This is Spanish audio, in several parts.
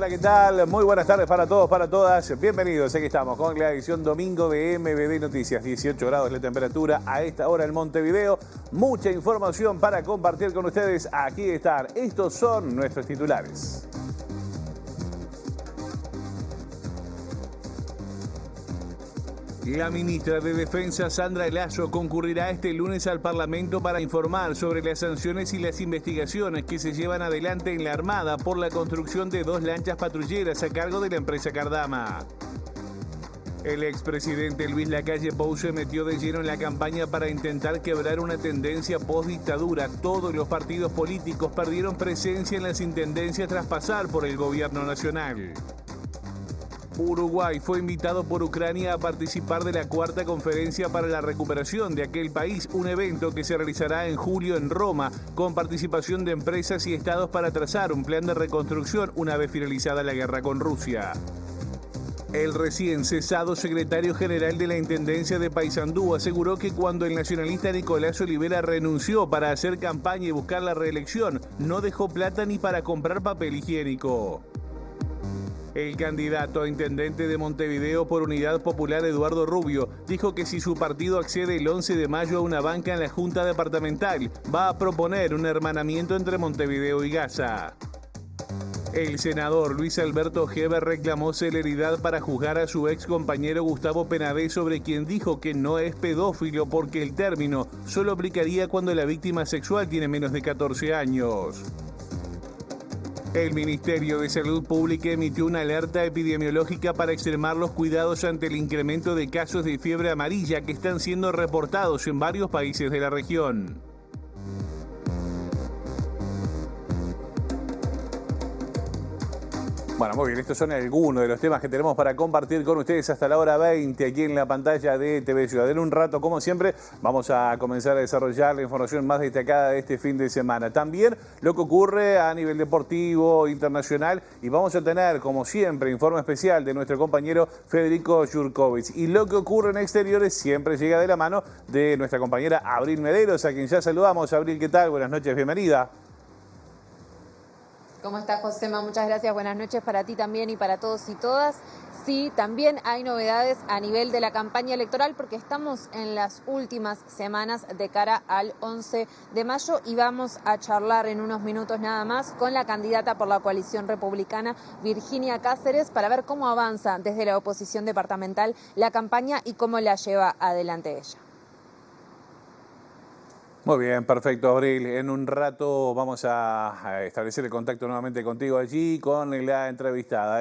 Hola, ¿qué tal? Muy buenas tardes para todos, para todas. Bienvenidos, aquí estamos con la edición domingo de MBD Noticias. 18 grados la temperatura a esta hora en Montevideo. Mucha información para compartir con ustedes. Aquí están. Estos son nuestros titulares. La ministra de Defensa, Sandra Lasso, concurrirá este lunes al Parlamento para informar sobre las sanciones y las investigaciones que se llevan adelante en la Armada por la construcción de 2 lanchas patrulleras a cargo de la empresa Cardama. El expresidente Luis Lacalle Pou se metió de lleno en la campaña para intentar quebrar una tendencia post-dictadura. Todos los partidos políticos perdieron presencia en las intendencias tras pasar por el gobierno nacional. Uruguay fue invitado por Ucrania a participar de la 4ª conferencia para la recuperación de aquel país, un evento que se realizará en julio en Roma, con participación de empresas y estados para trazar un plan de reconstrucción una vez finalizada la guerra con Rusia. El recién cesado secretario general de la Intendencia de Paysandú aseguró que cuando el nacionalista Nicolás Olivera renunció para hacer campaña y buscar la reelección, no dejó plata ni para comprar papel higiénico. El candidato a intendente de Montevideo por Unidad Popular, Eduardo Rubio, dijo que si su partido accede el 11 de mayo a una banca en la Junta Departamental, va a proponer un hermanamiento entre Montevideo y Gaza. El senador Luis Alberto Heber reclamó celeridad para juzgar a su ex compañero Gustavo Penabé, sobre quien dijo que no es pedófilo porque el término solo aplicaría cuando la víctima sexual tiene menos de 14 años. El Ministerio de Salud Pública emitió una alerta epidemiológica para extremar los cuidados ante el incremento de casos de fiebre amarilla que están siendo reportados en varios países de la región. Bueno, muy bien, estos son algunos de los temas que tenemos para compartir con ustedes hasta la hora 20 aquí en la pantalla de TV Ciudad. En un rato, como siempre, vamos a comenzar a desarrollar la información más destacada de este fin de semana. También lo que ocurre a nivel deportivo, internacional, y vamos a tener, como siempre, informe especial de nuestro compañero Federico Jurkovic. Y lo que ocurre en exteriores siempre llega de la mano de nuestra compañera Abril Mederos, a quien ya saludamos. Abril, ¿qué tal? Buenas noches, bienvenida. ¿Cómo estás, Josema? Muchas gracias. Buenas noches para ti también y para todos y todas. Sí, también hay novedades a nivel de la campaña electoral porque estamos en las últimas semanas de cara al 11 de mayo y vamos a charlar en unos minutos nada más con la candidata por la coalición republicana, Virginia Cáceres, para ver cómo avanza desde la oposición departamental la campaña y cómo la lleva adelante ella. Muy bien, perfecto, Abril. En un rato vamos a establecer el contacto nuevamente contigo allí, con la entrevistada.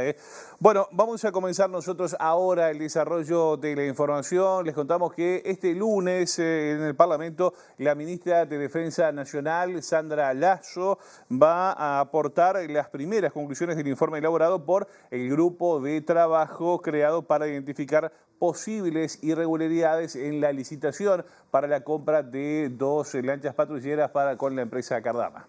Bueno, vamos a comenzar nosotros ahora el desarrollo de la información. Les contamos que este lunes en el Parlamento la ministra de Defensa Nacional, Sandra Lasso, va a aportar las primeras conclusiones del informe elaborado por el grupo de trabajo creado para identificar posibles irregularidades en la licitación para la compra de 2 lanchas patrulleras con la empresa Cardama.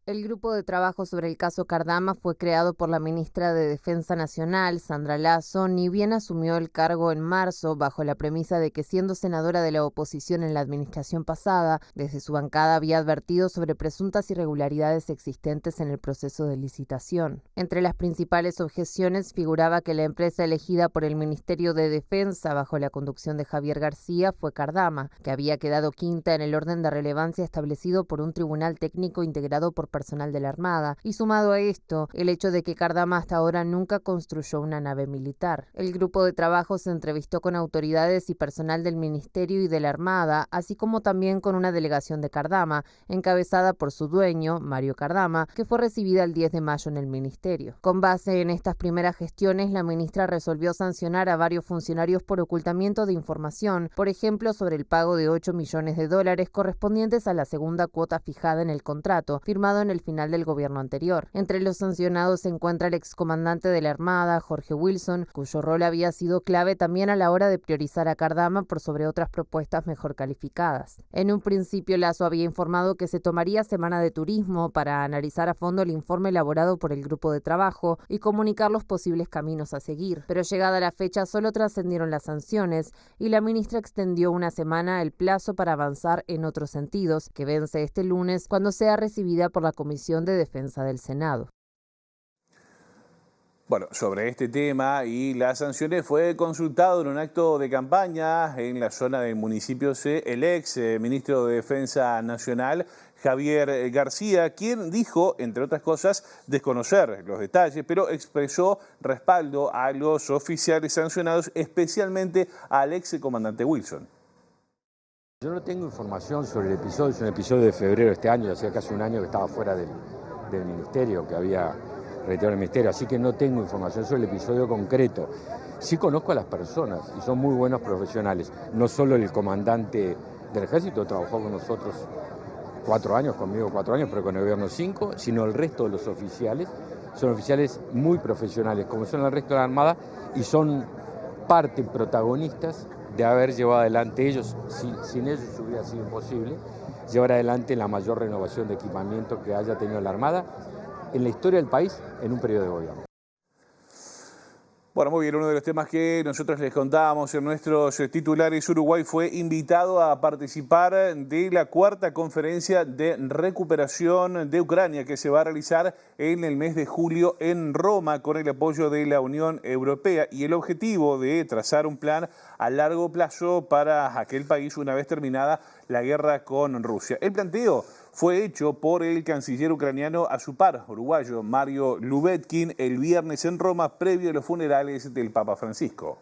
El grupo de trabajo sobre el caso Cardama fue creado por la ministra de Defensa Nacional, Sandra Lasso, ni bien asumió el cargo en marzo, bajo la premisa de que, siendo senadora de la oposición en la administración pasada, desde su bancada había advertido sobre presuntas irregularidades existentes en el proceso de licitación. Entre las principales objeciones figuraba que la empresa elegida por el Ministerio de Defensa, bajo la conducción de Javier García, fue Cardama, que había quedado quinta en el orden de relevancia establecido por un tribunal técnico integrado por personal de la Armada, y sumado a esto, el hecho de que Cardama hasta ahora nunca construyó una nave militar. El grupo de trabajo se entrevistó con autoridades y personal del Ministerio y de la Armada, así como también con una delegación de Cardama, encabezada por su dueño, Mario Cardama, que fue recibida el 10 de mayo en el Ministerio. Con base en estas primeras gestiones, la ministra resolvió sancionar a varios funcionarios por ocultamiento de información, por ejemplo, sobre el pago de $8 millones correspondientes a la segunda cuota fijada en el contrato, firmado en el final del gobierno anterior. Entre los sancionados se encuentra el excomandante de la Armada, Jorge Wilson, cuyo rol había sido clave también a la hora de priorizar a Cardama por sobre otras propuestas mejor calificadas. En un principio, Lasso había informado que se tomaría semana de turismo para analizar a fondo el informe elaborado por el grupo de trabajo y comunicar los posibles caminos a seguir. Pero llegada la fecha solo trascendieron las sanciones y la ministra extendió una semana el plazo para avanzar en otros sentidos, que vence este lunes cuando sea recibida por la Comisión de Defensa del Senado. Bueno, sobre este tema y las sanciones fue consultado en un acto de campaña en la zona del municipio C el ex ministro de Defensa Nacional, Javier García, quien dijo, entre otras cosas, desconocer los detalles, pero expresó respaldo a los oficiales sancionados, especialmente al ex comandante Wilson. Yo no tengo información sobre el episodio, es un episodio de febrero de este año, hacía casi un año que estaba fuera del ministerio, que había retirado el ministerio, así que no tengo información sobre el episodio concreto. Sí conozco a las personas y son muy buenos profesionales, no solo el comandante del ejército, trabajó con nosotros 4 años, conmigo 4 años, pero con el gobierno 5, sino el resto de los oficiales, son oficiales muy profesionales, como son el resto de la Armada, y son parte, protagonistas de haber llevado adelante ellos, sin ellos hubiera sido imposible, llevar adelante la mayor renovación de equipamiento que haya tenido la Armada en la historia del país en un periodo de gobierno. Bueno, muy bien, uno de los temas que nosotros les contábamos en nuestros titulares, Uruguay fue invitado a participar de la 4ª conferencia de recuperación de Ucrania que se va a realizar en el mes de julio en Roma con el apoyo de la Unión Europea y el objetivo de trazar un plan a largo plazo para aquel país una vez terminada la guerra con Rusia. El planteo fue hecho por el canciller ucraniano a su par uruguayo, Mario Lubetkin, el viernes en Roma, previo a los funerales del Papa Francisco.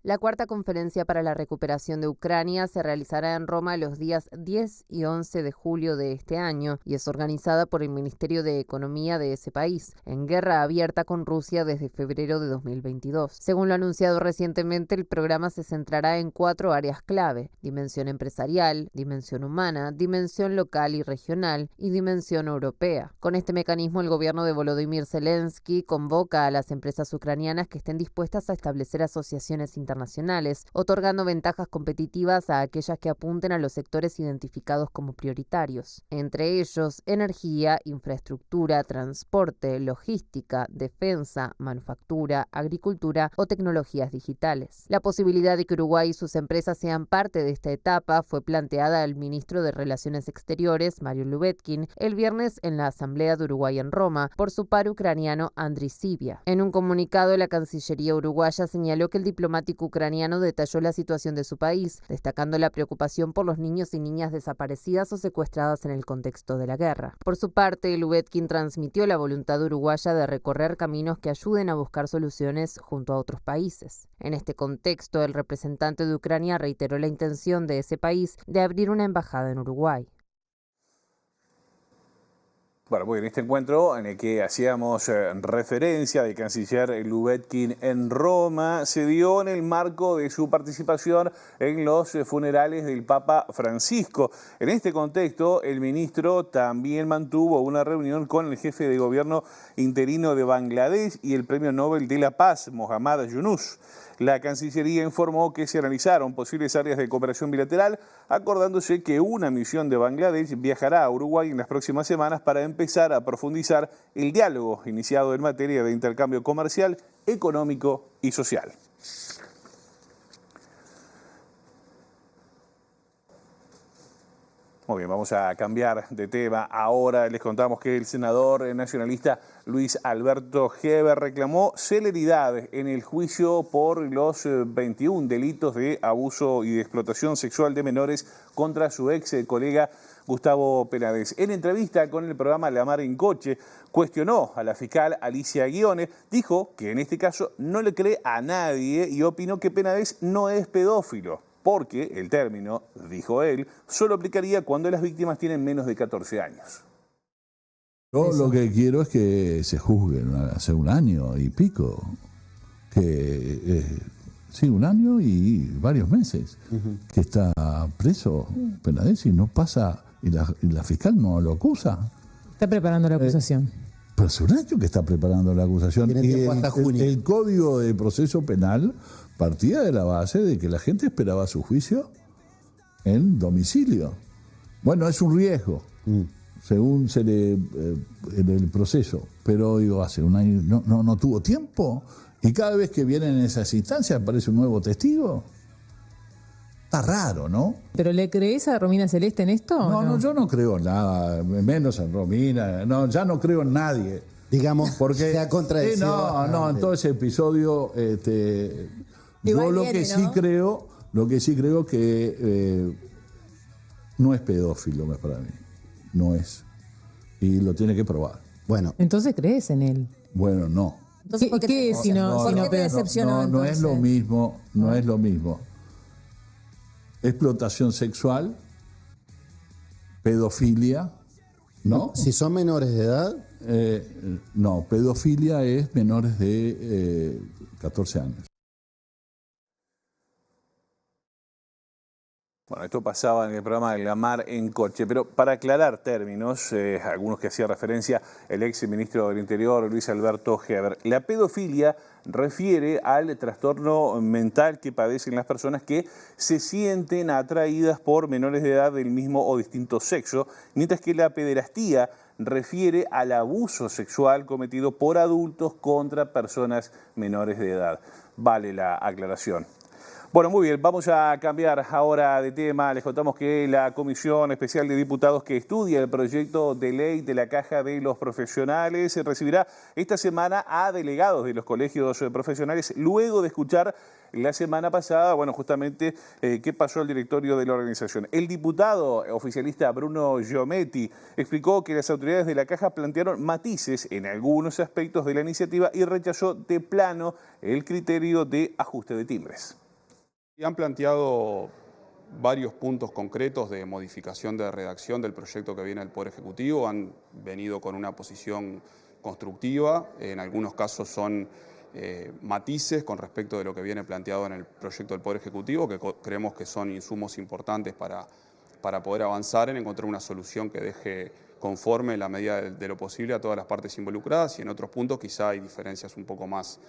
La 4ª conferencia para la recuperación de Ucrania se realizará en Roma los días 10 y 11 de julio de este año y es organizada por el Ministerio de Economía de ese país, en guerra abierta con Rusia desde febrero de 2022. Según lo anunciado recientemente, el programa se centrará en 4 áreas clave: dimensión empresarial, dimensión humana, dimensión local y regional y dimensión europea. Con este mecanismo, el gobierno de Volodymyr Zelensky convoca a las empresas ucranianas que estén dispuestas a establecer asociaciones internacionales, otorgando ventajas competitivas a aquellas que apunten a los sectores identificados como prioritarios, entre ellos energía, infraestructura, transporte, logística, defensa, manufactura, agricultura o tecnologías digitales. La posibilidad de que Uruguay y sus empresas sean parte de esta etapa fue planteada al ministro de Relaciones Exteriores, Mario Lubetkin, el viernes en la Asamblea de Uruguay en Roma, por su par ucraniano Andriy Sybiha. En un comunicado, la Cancillería uruguaya señaló que el diplomático ucraniano detalló la situación de su país, destacando la preocupación por los niños y niñas desaparecidas o secuestradas en el contexto de la guerra. Por su parte, Lubetkin transmitió la voluntad uruguaya de recorrer caminos que ayuden a buscar soluciones junto a otros países. En este contexto, el representante de Ucrania reiteró la intención de ese país de abrir una embajada en Uruguay. Bueno, muy bien, este encuentro en el que hacíamos referencia del canciller Lubetkin en Roma se dio en el marco de su participación en los funerales del Papa Francisco. En este contexto, el ministro también mantuvo una reunión con el jefe de gobierno interino de Bangladesh y el Premio Nobel de la Paz, Mohammad Yunus. La Cancillería informó que se analizaron posibles áreas de cooperación bilateral, acordándose que una misión de Bangladesh viajará a Uruguay en las próximas semanas para empezar a profundizar el diálogo iniciado en materia de intercambio comercial, económico y social. Muy bien, vamos a cambiar de tema. Ahora les contamos que el senador nacionalista Luis Alberto Heber reclamó celeridad en el juicio por los 21 delitos de abuso y de explotación sexual de menores contra su ex colega Gustavo Penades. En entrevista con el programa La Mar en Coche, cuestionó a la fiscal Alicia Guione, dijo que en este caso no le cree a nadie y opinó que Penades no es pedófilo, porque el término, dijo él, solo aplicaría cuando las víctimas tienen menos de 14 años. Yo lo que quiero es que se juzguen hace un año y pico, sí, un año y varios meses, que está preso Penades y no pasa, y la fiscal no lo acusa. Está preparando la acusación. Pero hace un año que está preparando la acusación. Tiene tiempo hasta junio. El Código de Proceso Penal partía de la base de que la gente esperaba su juicio en domicilio. Bueno, es un riesgo, según se le en el proceso, pero digo, hace un año no tuvo tiempo, y cada vez que vienen esas instancias aparece un nuevo testigo. Está raro, ¿no? ¿Pero le crees a Romina Celeste en esto? No, yo no creo nada, menos en Romina, no, ya no creo en nadie. digamos, Porque sea contradicción. no, en todo ese episodio, yo lo que sí creo que no es pedófilo para mí, no es, y lo tiene que probar. Bueno, Entonces crees en él. Bueno, no. ¿Qué es si no? ¿Por si qué no te pero- decepcionó? No es lo mismo, no es lo mismo. Explotación sexual, pedofilia, ¿no? si son menores de edad, No, pedofilia es menores de 14 años. Bueno, esto pasaba en el programa de La Mar en Coche, pero para aclarar términos, algunos que hacía referencia el ex ministro del Interior, Luis Alberto Heber, la pedofilia refiere al trastorno mental que padecen las personas que se sienten atraídas por menores de edad del mismo o distinto sexo, mientras que la pederastía refiere al abuso sexual cometido por adultos contra personas menores de edad. Vale la aclaración. Bueno, muy bien, vamos a cambiar ahora de tema. Les contamos que la Comisión Especial de Diputados que estudia el proyecto de ley de la Caja de los Profesionales recibirá esta semana a delegados de los colegios profesionales luego de escuchar la semana pasada, bueno, justamente qué pasó al directorio de la organización. El diputado oficialista Bruno Giometti explicó que las autoridades de la Caja plantearon matices en algunos aspectos de la iniciativa y rechazó de plano el criterio de ajuste de timbres. Han planteado varios puntos concretos de modificación de redacción del proyecto que viene del Poder Ejecutivo, han venido con una posición constructiva, en algunos casos son matices con respecto de lo que viene planteado en el proyecto del Poder Ejecutivo, que creemos que son insumos importantes para poder avanzar en encontrar una solución que deje conforme en la medida de lo posible a todas las partes involucradas, y en otros puntos quizá hay diferencias un poco más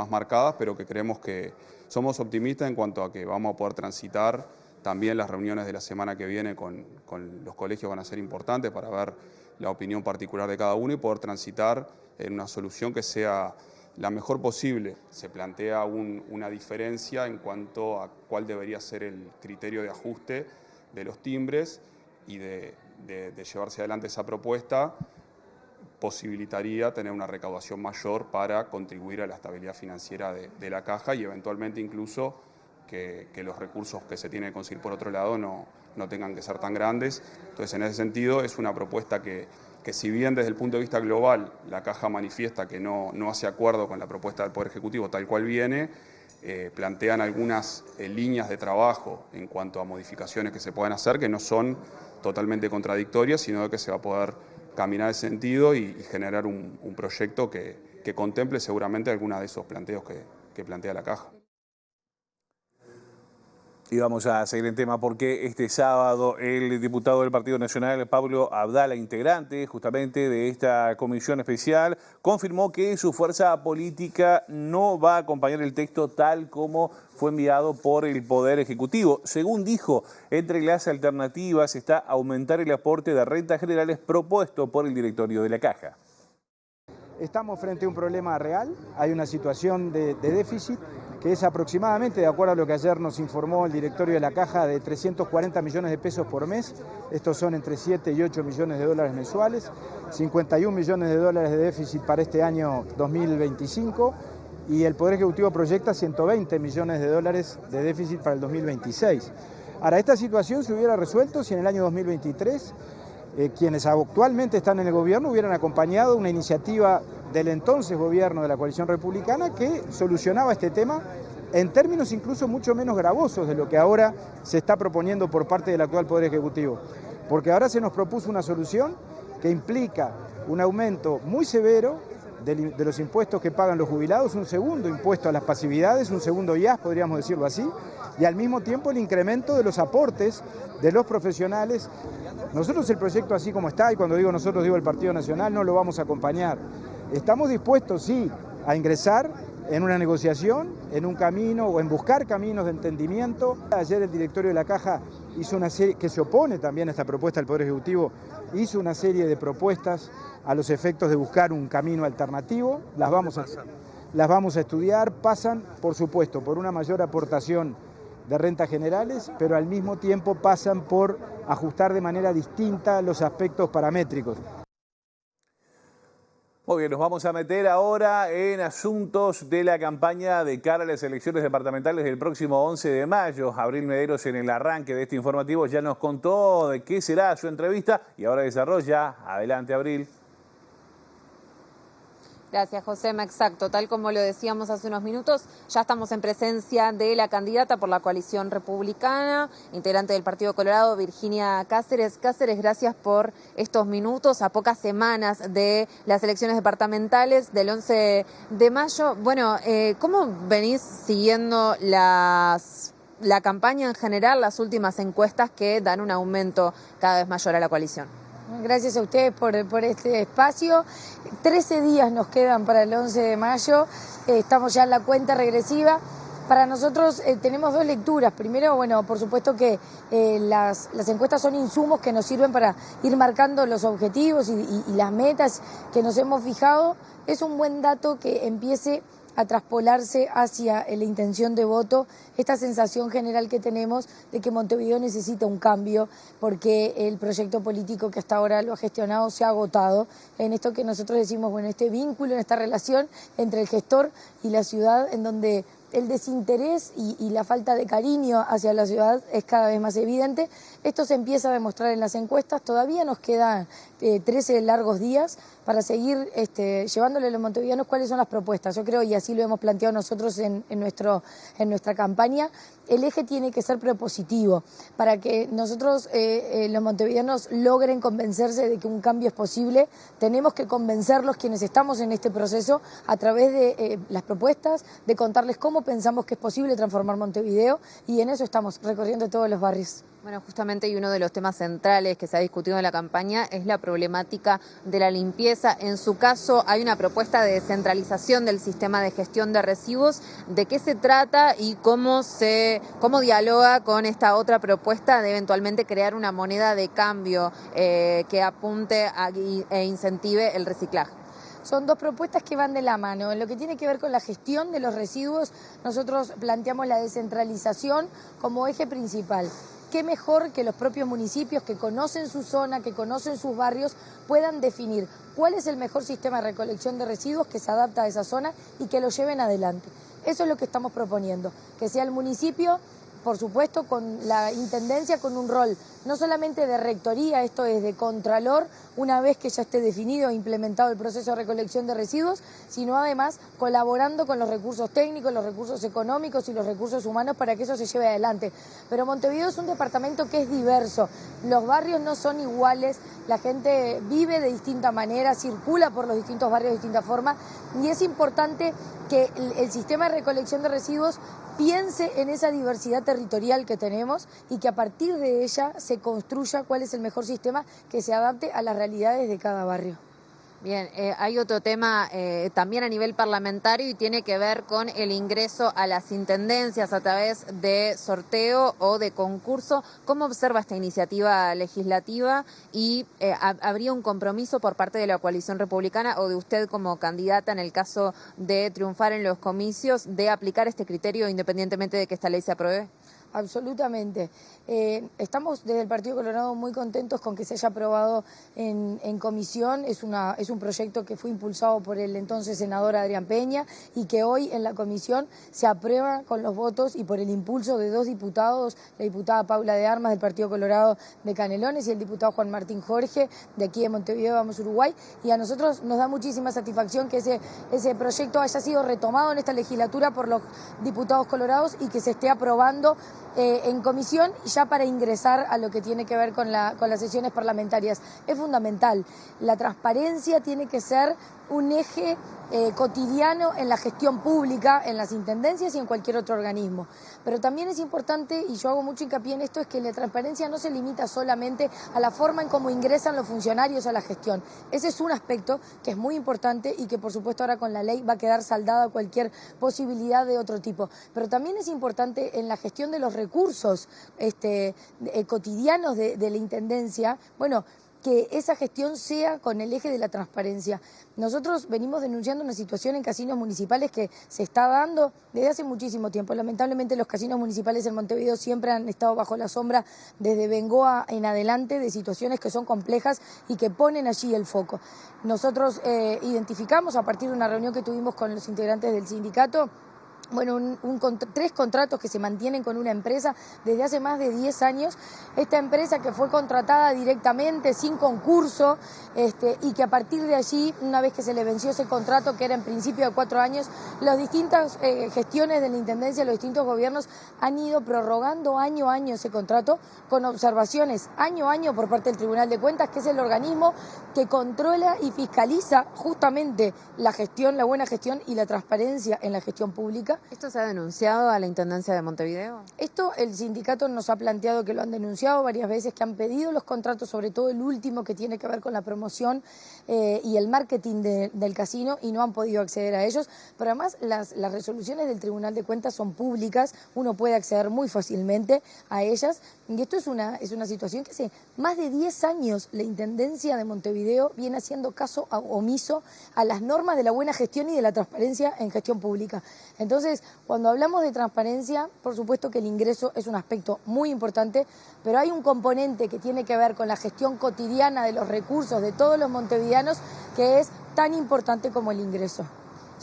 marcadas, pero que creemos que somos optimistas en cuanto a que vamos a poder transitar. También las reuniones de la semana que viene con los colegios van a ser importantes para ver la opinión particular de cada uno y poder transitar en una solución que sea la mejor posible. Se plantea una diferencia en cuanto a cuál debería ser el criterio de ajuste de los timbres, y de llevarse adelante esa propuesta posibilitaría tener una recaudación mayor para contribuir a la estabilidad financiera de la Caja, y eventualmente incluso que los recursos que se tienen que conseguir por otro lado no tengan que ser tan grandes. Entonces, en ese sentido, es una propuesta que si bien desde el punto de vista global la Caja manifiesta que no hace acuerdo con la propuesta del Poder Ejecutivo tal cual viene, plantean algunas líneas de trabajo en cuanto a modificaciones que se pueden hacer que no son totalmente contradictorias, sino que se va a poder caminar ese sentido y generar un proyecto que contemple seguramente alguna de esos planteos que plantea la Caja. Y vamos a seguir en tema porque este sábado el diputado del Partido Nacional, Pablo Abdala, integrante justamente de esta comisión especial, confirmó que su fuerza política no va a acompañar el texto tal como fue enviado por el Poder Ejecutivo. Según dijo, entre las alternativas está aumentar el aporte de rentas generales propuesto por el directorio de la Caja. Estamos frente a un problema real, hay una situación de déficit que es aproximadamente, de acuerdo a lo que ayer nos informó el directorio de la Caja, de 340 millones de pesos por mes. Estos son entre 7 y 8 millones de dólares mensuales, 51 millones de dólares de déficit para este año 2025, y el Poder Ejecutivo proyecta 120 millones de dólares de déficit para el 2026. Ahora, esta situación se hubiera resuelto si en el año 2023 quienes actualmente están en el gobierno hubieran acompañado una iniciativa del entonces gobierno de la coalición republicana que solucionaba este tema en términos incluso mucho menos gravosos de lo que ahora se está proponiendo por parte del actual Poder Ejecutivo. Porque ahora se nos propuso una solución que implica un aumento muy severo de los impuestos que pagan los jubilados, un segundo impuesto a las pasividades, un segundo IAS, podríamos decirlo así, y al mismo tiempo el incremento de los aportes de los profesionales. Nosotros el proyecto así como está, y cuando digo nosotros digo el Partido Nacional, no lo vamos a acompañar. Estamos dispuestos, sí, a ingresar en una negociación, en un camino o en buscar caminos de entendimiento. Ayer el directorio de la Caja hizo una serie, que se opone también a esta propuesta del Poder Ejecutivo, hizo una serie de propuestas a los efectos de buscar un camino alternativo. Las vamos a estudiar, pasan, por supuesto, por una mayor aportación de rentas generales, pero al mismo tiempo pasan por ajustar de manera distinta los aspectos paramétricos. Muy bien, nos vamos a meter ahora en asuntos de la campaña de cara a las elecciones departamentales del próximo 11 de mayo. Abril Mederos, en el arranque de este informativo, ya nos contó de qué será su entrevista y ahora desarrolla. Adelante, Abril. Gracias, Josema. Exacto, tal como lo decíamos hace unos minutos, ya estamos en presencia de la candidata por la coalición republicana, integrante del Partido Colorado, Virginia Cáceres. Cáceres, gracias por estos minutos a pocas semanas de las elecciones departamentales del 11 de mayo. Bueno, ¿cómo venís siguiendo la campaña en general, las últimas encuestas que dan un aumento cada vez mayor a la coalición? Gracias a ustedes por este espacio. 13 días nos quedan para el 11 de mayo, estamos ya en la cuenta regresiva. Para nosotros tenemos dos lecturas. Primero, bueno, por supuesto que las encuestas son insumos que nos sirven para ir marcando los objetivos y las metas que nos hemos fijado. Es un buen dato que empiece a traspolarse hacia la intención de voto, esta sensación general que tenemos de que Montevideo necesita un cambio porque el proyecto político que hasta ahora lo ha gestionado se ha agotado. En esto que nosotros decimos, bueno, este vínculo, en esta relación entre el gestor y la ciudad, en donde el desinterés y la falta de cariño hacia la ciudad es cada vez más evidente. Esto se empieza a demostrar en las encuestas. Todavía nos quedan 13 largos días para seguir llevándole a los montevideanos cuáles son las propuestas. Yo creo, y así lo hemos planteado nosotros en nuestra campaña, el eje tiene que ser propositivo para que nosotros, los montevideanos, logren convencerse de que un cambio es posible. Tenemos que convencerlos, quienes estamos en este proceso, a través de las propuestas, de contarles cómo pensamos que es posible transformar Montevideo, y en eso estamos recorriendo todos los barrios. Bueno, justamente, y uno de los temas centrales que se ha discutido en la campaña es la problemática de la limpieza. En su caso, hay una propuesta de descentralización del sistema de gestión de residuos. ¿De qué se trata y cómo dialoga con esta otra propuesta de eventualmente crear una moneda de cambio que apunte e incentive el reciclaje? Son dos propuestas que van de la mano. En lo que tiene que ver con la gestión de los residuos, nosotros planteamos la descentralización como eje principal. Qué mejor que los propios municipios que conocen su zona, que conocen sus barrios, puedan definir cuál es el mejor sistema de recolección de residuos que se adapta a esa zona y que lo lleven adelante. Eso es lo que estamos proponiendo, que sea el municipio, por supuesto, con la intendencia, con un rol no solamente de rectoría, esto es de contralor, una vez que ya esté definido e implementado el proceso de recolección de residuos, sino además colaborando con los recursos técnicos, los recursos económicos y los recursos humanos para que eso se lleve adelante. Pero Montevideo es un departamento que es diverso, los barrios no son iguales, la gente vive de distinta manera, circula por los distintos barrios de distinta forma, y es importante que el sistema de recolección de residuos piense en esa diversidad territorial que tenemos y que a partir de ella se construya cuál es el mejor sistema que se adapte a las realidades de cada barrio. Bien, hay otro tema también a nivel parlamentario y tiene que ver con el ingreso a las intendencias a través de sorteo o de concurso. ¿Cómo observa esta iniciativa legislativa y habría un compromiso por parte de la coalición republicana o de usted como candidata en el caso de triunfar en los comicios de aplicar este criterio independientemente de que esta ley se apruebe? Absolutamente. Estamos desde el Partido Colorado muy contentos con que se haya aprobado en comisión. Es un proyecto que fue impulsado por el entonces senador Adrián Peña y que hoy en la comisión se aprueba con los votos y por el impulso de dos diputados, la diputada Paula de Armas del Partido Colorado de Canelones y el diputado Juan Martín Jorge de aquí de Montevideo Vamos Uruguay. Y a nosotros nos da muchísima satisfacción que ese proyecto haya sido retomado en esta legislatura por los diputados colorados y que se esté aprobando en comisión ya para ingresar a lo que tiene que ver con las sesiones parlamentarias. Es fundamental. La transparencia tiene que ser un eje cotidiano en la gestión pública, en las intendencias y en cualquier otro organismo. Pero también es importante, y yo hago mucho hincapié en esto, es que la transparencia no se limita solamente a la forma en cómo ingresan los funcionarios a la gestión. Ese es un aspecto que es muy importante y que por supuesto ahora con la ley va a quedar saldada cualquier posibilidad de otro tipo. Pero también es importante en la gestión de los recursos cotidianos de la intendencia, bueno, que esa gestión sea con el eje de la transparencia. Nosotros venimos denunciando una situación en casinos municipales que se está dando desde hace muchísimo tiempo. Lamentablemente los casinos municipales en Montevideo siempre han estado bajo la sombra desde Bengoa en adelante de situaciones que son complejas y que ponen allí el foco. Nosotros identificamos a partir de una reunión que tuvimos con los integrantes del sindicato, bueno, 3 contratos que se mantienen con una empresa desde hace más de 10 años. Esta empresa que fue contratada directamente, sin concurso, y que a partir de allí, una vez que se le venció ese contrato, que era en principio de 4 años, las distintas gestiones de la Intendencia, los distintos gobiernos han ido prorrogando año a año ese contrato con observaciones año a año por parte del Tribunal de Cuentas, que es el organismo que controla y fiscaliza justamente la gestión, la buena gestión y la transparencia en la gestión pública. ¿Esto se ha denunciado a la Intendencia de Montevideo? Esto el sindicato nos ha planteado que lo han denunciado varias veces, que han pedido los contratos, sobre todo el último que tiene que ver con la promoción y el marketing del casino, y no han podido acceder a ellos. Pero además las resoluciones del Tribunal de Cuentas son públicas, uno puede acceder muy fácilmente a ellas, y esto es una situación que hace más de 10 años la Intendencia de Montevideo viene haciendo caso omiso a las normas de la buena gestión y de la transparencia en gestión pública. Entonces, cuando hablamos de transparencia, por supuesto que el ingreso es un aspecto muy importante, pero hay un componente que tiene que ver con la gestión cotidiana de los recursos de todos los montevideanos que es tan importante como el ingreso.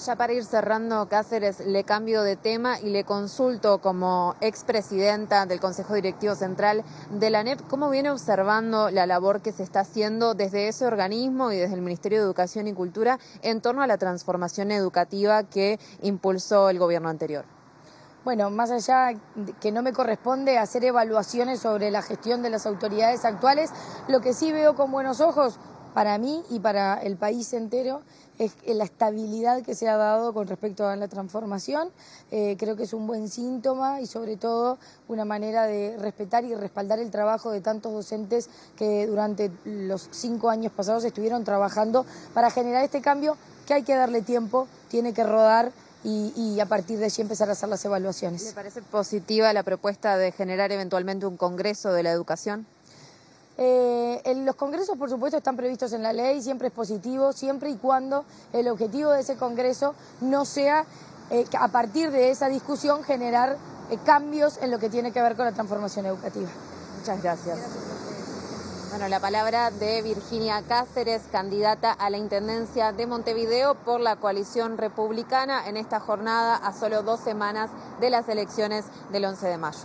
Ya para ir cerrando, Cáceres, le cambio de tema y le consulto como expresidenta del Consejo Directivo Central de la ANEP, ¿cómo viene observando la labor que se está haciendo desde ese organismo y desde el Ministerio de Educación y Cultura en torno a la transformación educativa que impulsó el gobierno anterior? Bueno, más allá de que no me corresponde hacer evaluaciones sobre la gestión de las autoridades actuales, lo que sí veo con buenos ojos para mí y para el país entero es la estabilidad que se ha dado con respecto a la transformación. Creo que es un buen síntoma y sobre todo una manera de respetar y respaldar el trabajo de tantos docentes que durante los 5 años pasados estuvieron trabajando para generar este cambio que hay que darle tiempo, tiene que rodar y a partir de allí empezar a hacer las evaluaciones. ¿Le parece positiva la propuesta de generar eventualmente un congreso de la educación? Los congresos, por supuesto, están previstos en la ley, siempre es positivo, siempre y cuando el objetivo de ese congreso no sea, a partir de esa discusión, generar cambios en lo que tiene que ver con la transformación educativa. Muchas gracias. Bueno, la palabra de Virginia Cáceres, candidata a la Intendencia de Montevideo por la coalición republicana en esta jornada a solo 2 semanas de las elecciones del 11 de mayo.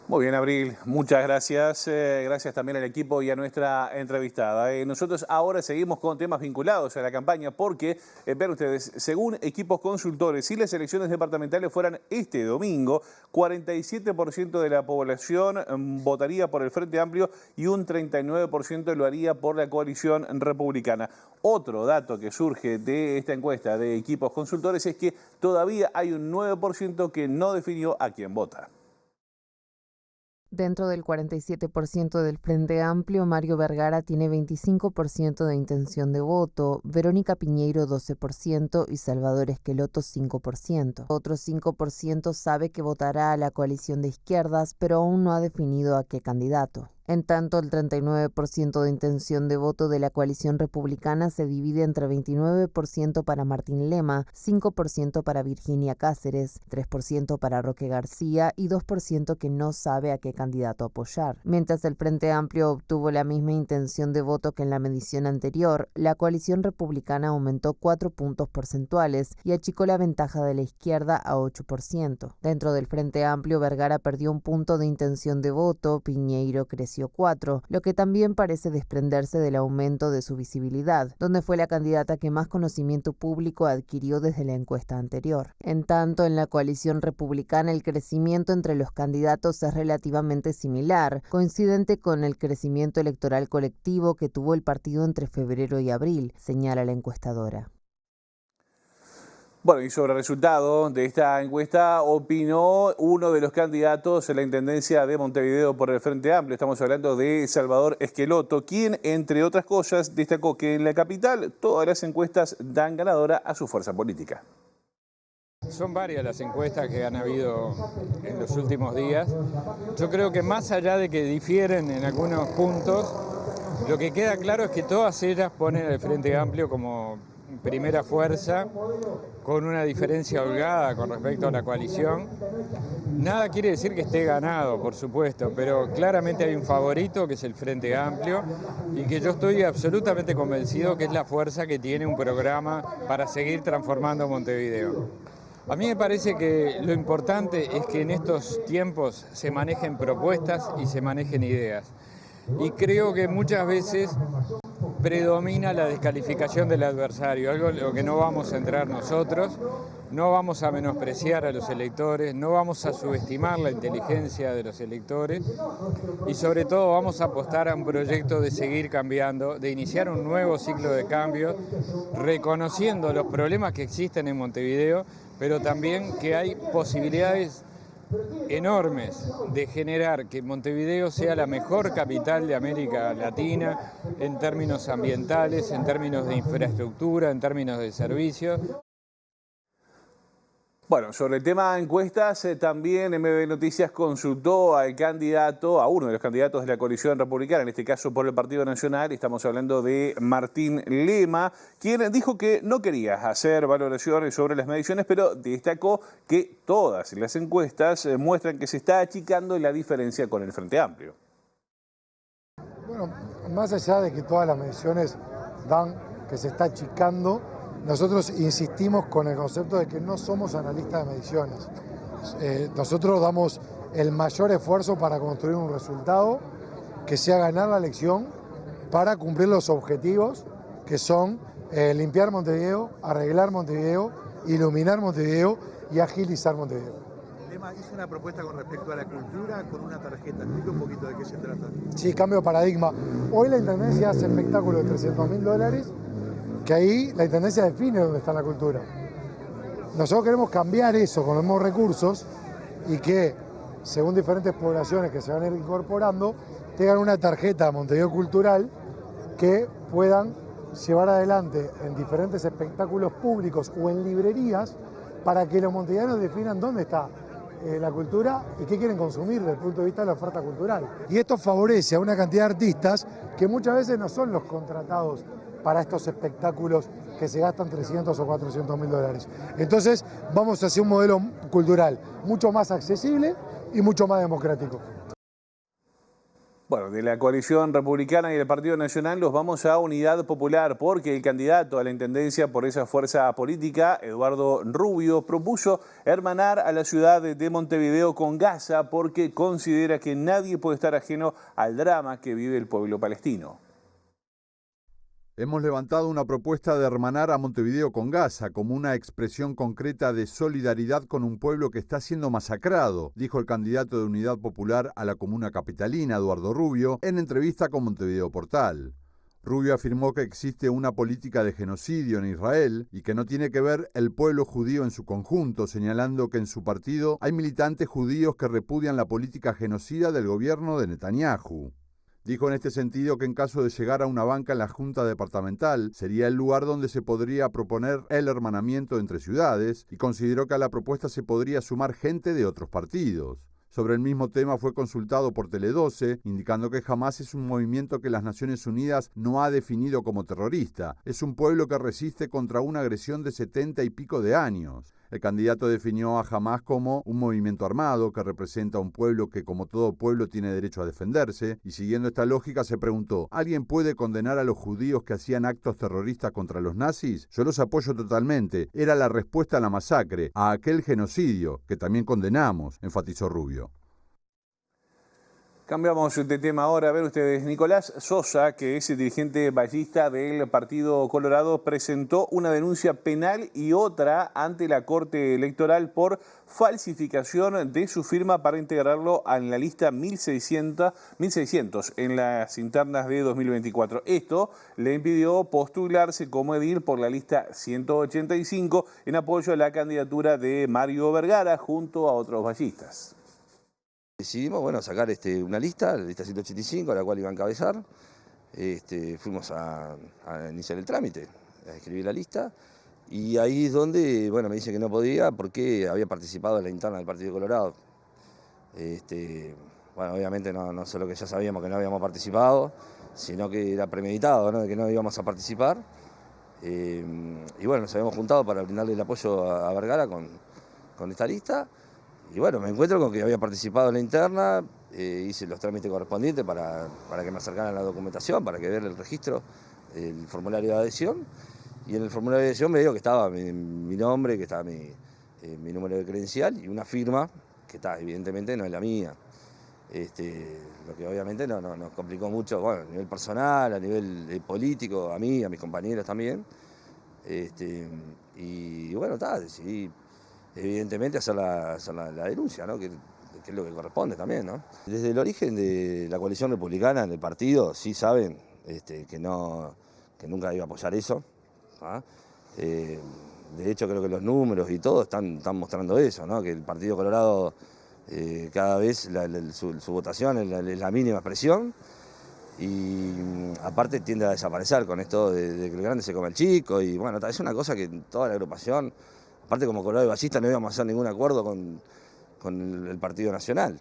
Muy bien, Abril, muchas gracias. Gracias también al equipo y a nuestra entrevistada. Nosotros ahora seguimos con temas vinculados a la campaña porque, vean ustedes, según equipos consultores, si las elecciones departamentales fueran este domingo, 47% de la población votaría por el Frente Amplio y un 39% lo haría por la coalición republicana. Otro dato que surge de esta encuesta de equipos consultores es que todavía hay un 9% que no definió a quién vota. Dentro del 47% del Frente Amplio, Mario Vergara tiene 25% de intención de voto, Verónica Piñeiro 12% y Salvador Esqueloto 5%. Otro 5% sabe que votará a la coalición de izquierdas, pero aún no ha definido a qué candidato. En tanto, el 39% de intención de voto de la coalición republicana se divide entre 29% para Martín Lema, 5% para Virginia Cáceres, 3% para Roque García y 2% que no sabe a qué candidato apoyar. Mientras el Frente Amplio obtuvo la misma intención de voto que en la medición anterior, la coalición republicana aumentó 4 puntos porcentuales y achicó la ventaja de la izquierda a 8%. Dentro del Frente Amplio, Vergara perdió 1 punto de intención de voto, Piñeiro creció 4, lo que también parece desprenderse del aumento de su visibilidad, donde fue la candidata que más conocimiento público adquirió desde la encuesta anterior. En tanto, en la coalición republicana el crecimiento entre los candidatos es relativamente similar, coincidente con el crecimiento electoral colectivo que tuvo el partido entre febrero y abril, señala la encuestadora. Bueno, y sobre el resultado de esta encuesta opinó uno de los candidatos a la Intendencia de Montevideo por el Frente Amplio. Estamos hablando de Salvador Esqueloto, quien, entre otras cosas, destacó que en la capital todas las encuestas dan ganadora a su fuerza política. Son varias las encuestas que han habido en los últimos días. Yo creo que más allá de que difieren en algunos puntos, lo que queda claro es que todas ellas ponen al Frente Amplio como primera fuerza, con una diferencia holgada con respecto a la coalición. Nada quiere decir que esté ganado, por supuesto, pero claramente hay un favorito que es el Frente Amplio y que yo estoy absolutamente convencido que es la fuerza que tiene un programa para seguir transformando Montevideo. A mí me parece que lo importante es que en estos tiempos se manejen propuestas y se manejen ideas. Y creo que muchas veces predomina la descalificación del adversario, algo en lo que no vamos a entrar nosotros. No vamos a menospreciar a los electores, no vamos a subestimar la inteligencia de los electores y sobre todo vamos a apostar a un proyecto de seguir cambiando, de iniciar un nuevo ciclo de cambios, reconociendo los problemas que existen en Montevideo, pero también que hay posibilidades enormes de generar que Montevideo sea la mejor capital de América Latina en términos ambientales, en términos de infraestructura, en términos de servicios. Bueno, sobre el tema de encuestas, también MB Noticias consultó al candidato, a uno de los candidatos de la coalición republicana, en este caso por el Partido Nacional, estamos hablando de Martín Lema, quien dijo que no quería hacer valoraciones sobre las mediciones, pero destacó que todas las encuestas muestran que se está achicando la diferencia con el Frente Amplio. Bueno, más allá de que todas las mediciones dan que se está achicando, nosotros insistimos con el concepto de que no somos analistas de mediciones. Nosotros damos el mayor esfuerzo para construir un resultado que sea ganar la elección para cumplir los objetivos que son limpiar Montevideo, arreglar Montevideo, iluminar Montevideo y agilizar Montevideo. Lema hizo una propuesta con respecto a la cultura con una tarjeta. Explica un poquito de qué se trata. Sí, cambio de paradigma. Hoy la Intendencia hace espectáculos de $300.000, que ahí la Intendencia define dónde está la cultura. Nosotros queremos cambiar eso con los mismos recursos y que, según diferentes poblaciones que se van a ir incorporando, tengan una tarjeta Montevideo Cultural que puedan llevar adelante en diferentes espectáculos públicos o en librerías para que los montevideanos definan dónde está la cultura y qué quieren consumir desde el punto de vista de la oferta cultural. Y esto favorece a una cantidad de artistas que muchas veces no son los contratados para estos espectáculos que se gastan $300 o $400.000. Entonces vamos hacia un modelo cultural mucho más accesible y mucho más democrático. Bueno, de la coalición republicana y del Partido Nacional los vamos a Unidad Popular porque el candidato a la intendencia por esa fuerza política, Eduardo Rubio, propuso hermanar a la ciudad de Montevideo con Gaza porque considera que nadie puede estar ajeno al drama que vive el pueblo palestino. Hemos levantado una propuesta de hermanar a Montevideo con Gaza como una expresión concreta de solidaridad con un pueblo que está siendo masacrado, dijo el candidato de Unidad Popular a la comuna capitalina, Eduardo Rubio, en entrevista con Montevideo Portal. Rubio afirmó que existe una política de genocidio en Israel y que no tiene que ver el pueblo judío en su conjunto, señalando que en su partido hay militantes judíos que repudian la política genocida del gobierno de Netanyahu. Dijo en este sentido que en caso de llegar a una banca en la Junta Departamental sería el lugar donde se podría proponer el hermanamiento entre ciudades y consideró que a la propuesta se podría sumar gente de otros partidos. Sobre el mismo tema fue consultado por Tele12, indicando que Hamás es un movimiento que las Naciones Unidas no ha definido como terrorista. Es un pueblo que resiste contra una agresión de 70 y pico de años. El candidato definió a Hamás como un movimiento armado que representa a un pueblo que, como todo pueblo, tiene derecho a defenderse, y siguiendo esta lógica se preguntó, ¿alguien puede condenar a los judíos que hacían actos terroristas contra los nazis? Yo los apoyo totalmente. Era la respuesta a la masacre, a aquel genocidio, que también condenamos, enfatizó Rubio. Cambiamos de tema ahora. A ver ustedes, Nicolás Sosa, que es el dirigente ballista del Partido Colorado, presentó una denuncia penal y otra ante la Corte Electoral por falsificación de su firma para integrarlo en la lista 1600 en las internas de 2024. Esto le impidió postularse como edil por la lista 185 en apoyo a la candidatura de Mario Vergara junto a otros ballistas. Decidimos sacar una lista, la lista 185, a la cual iba a encabezar. Fuimos a iniciar el trámite, a escribir la lista Y ahí es donde, bueno, me dice que no podía porque había participado en la interna del Partido Colorado. Bueno, obviamente no solo que ya sabíamos que no habíamos participado, sino que era premeditado, ¿no? De que no íbamos a participar. Y bueno, nos habíamos juntado para brindarle el apoyo a Vergara con esta lista. Y bueno, me encuentro con que había participado en la interna, hice los trámites correspondientes para que me acercaran la documentación, para que vean el registro, el formulario de adhesión. Y en el formulario de adhesión me dijo que estaba mi nombre, que estaba mi número de credencial y una firma que evidentemente no es la mía. Lo que obviamente nos complicó mucho, bueno, a nivel personal, a nivel político, a mí, a mis compañeros también. Y bueno, decidí evidentemente hacer la denuncia, ¿no? Que es lo que corresponde también, ¿no? Desde el origen de la coalición republicana en el partido, sí saben que nunca iba a apoyar eso. De hecho, creo que los números y todo están mostrando eso, ¿no? Que el Partido Colorado cada vez su votación es la mínima expresión y aparte tiende a desaparecer con esto de que el grande se come al chico y bueno, es una cosa que toda la agrupación, aparte como Colorado y Ballista no íbamos a hacer ningún acuerdo con el Partido Nacional.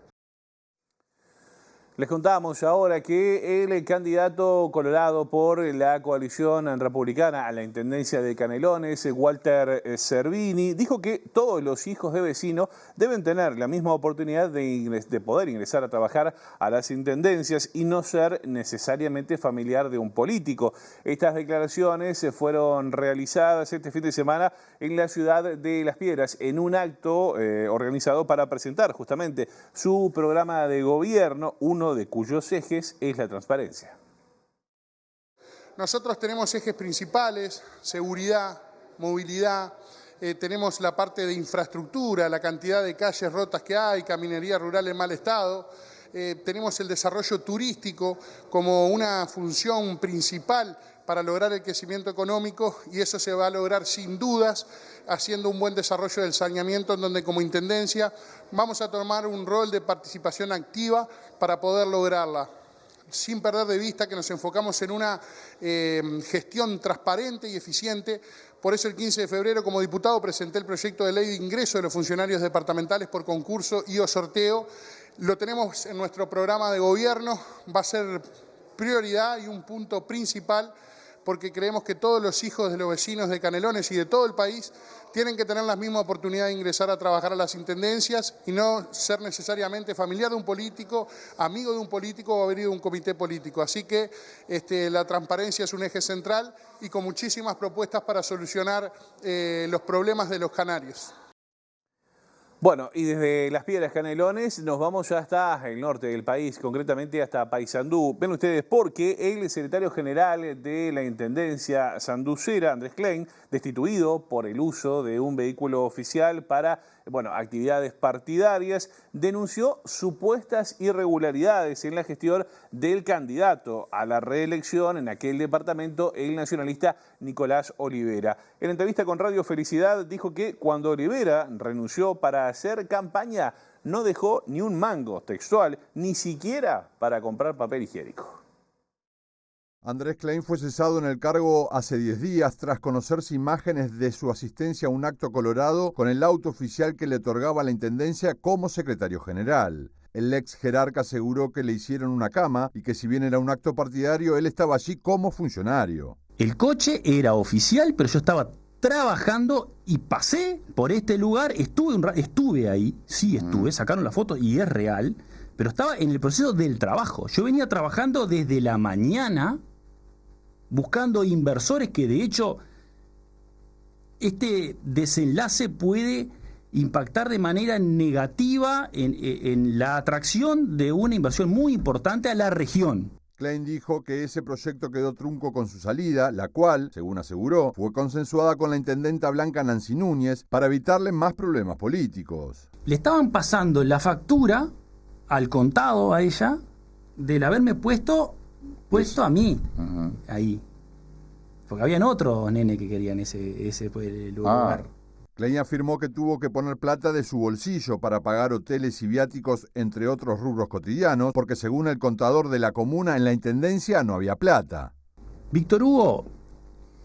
Les contábamos ahora que el candidato colorado por la coalición republicana a la intendencia de Canelones, Walter Cervini, dijo que todos los hijos de vecinos deben tener la misma oportunidad de poder ingresar a trabajar a las intendencias y no ser necesariamente familiar de un político. Estas declaraciones fueron realizadas este fin de semana en la ciudad de Las Piedras en un acto organizado para presentar justamente su programa de gobierno, uno de cuyos ejes es la transparencia. Nosotros tenemos ejes principales: seguridad, movilidad, tenemos la parte de infraestructura, la cantidad de calles rotas que hay, caminería rural en mal estado, tenemos el desarrollo turístico como una función principal para lograr el crecimiento económico y eso se va a lograr sin dudas haciendo un buen desarrollo del saneamiento en donde como Intendencia vamos a tomar un rol de participación activa para poder lograrla, sin perder de vista que nos enfocamos en una gestión transparente y eficiente. Por eso el 15 de febrero como diputado presenté el proyecto de ley de ingreso de los funcionarios departamentales por concurso y o sorteo. Lo tenemos en nuestro programa de gobierno, va a ser prioridad y un punto principal porque creemos que todos los hijos de los vecinos de Canelones y de todo el país tienen que tener la misma oportunidad de ingresar a trabajar a las intendencias y no ser necesariamente familiar de un político, amigo de un político o haber ido a un comité político. Así que la transparencia es un eje central y con muchísimas propuestas para solucionar los problemas de los canarios. Bueno, y desde Las Piedras, Canelones, nos vamos ya hasta el norte del país, concretamente hasta Paysandú. Ven ustedes, porque el secretario general de la Intendencia sanducera, Andrés Klein, destituido por el uso de un vehículo oficial para actividades partidarias, denunció supuestas irregularidades en la gestión del candidato a la reelección en aquel departamento, el nacionalista Nicolás Olivera. En entrevista con Radio Felicidad dijo que cuando Olivera renunció para hacer campaña no dejó ni un mango, textual, ni siquiera para comprar papel higiénico. Andrés Klein fue cesado en el cargo hace 10 días tras conocerse imágenes de su asistencia a un acto colorado con el auto oficial que le otorgaba la intendencia como secretario general. El ex jerarca aseguró que le hicieron una cama y que si bien era un acto partidario, él estaba allí como funcionario. El coche era oficial, pero yo estaba trabajando y pasé por este lugar, estuve ahí, sí estuve, sacaron la foto y es real, pero estaba en el proceso del trabajo. Yo venía trabajando desde la mañana, buscando inversores que de hecho este desenlace puede impactar de manera negativa en la atracción de una inversión muy importante a la región. Klein dijo que ese proyecto quedó trunco con su salida, la cual, según aseguró, fue consensuada con la intendenta Blanca Nancy Núñez para evitarle más problemas políticos. Le estaban pasando la factura al contado a ella del haberme puesto a mí ahí. Porque habían otros nene que querían ese lugar. Klein afirmó que tuvo que poner plata de su bolsillo para pagar hoteles y viáticos, entre otros rubros cotidianos, porque según el contador de la comuna, en la intendencia no había plata. Víctor Hugo,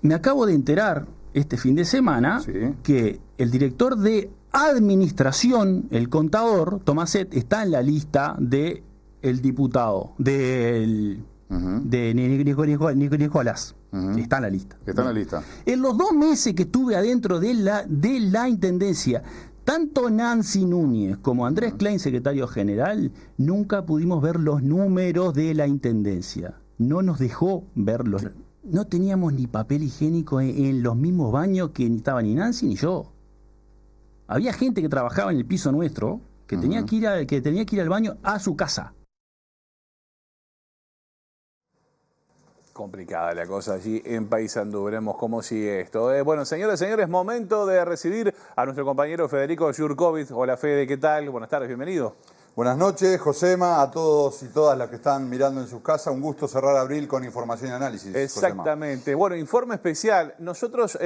me acabo de enterar este fin de semana que el director de administración, el contador, Tomaset, está en la lista de el diputado, de Nicolás. Está en la lista. Está en la lista. En los 2 meses que estuve adentro de la intendencia, tanto Nancy Núñez como Andrés Klein, secretario general, nunca pudimos ver los números de la intendencia. No nos dejó verlos. No teníamos ni papel higiénico en los mismos baños que ni estaba ni Nancy ni yo. Había gente que trabajaba en el piso nuestro que tenía que ir al baño a su casa. Complicada la cosa allí en Paysandú. Veremos cómo sigue esto. Bueno, señoras y señores, momento de recibir a nuestro compañero Federico Jurkovic. Hola, Fede, ¿qué tal? Buenas tardes, bienvenido. Buenas noches, Josema, a todos y todas las que están mirando en sus casas. Un gusto cerrar abril con información y análisis. Exactamente. Josema. Bueno, informe especial. Nosotros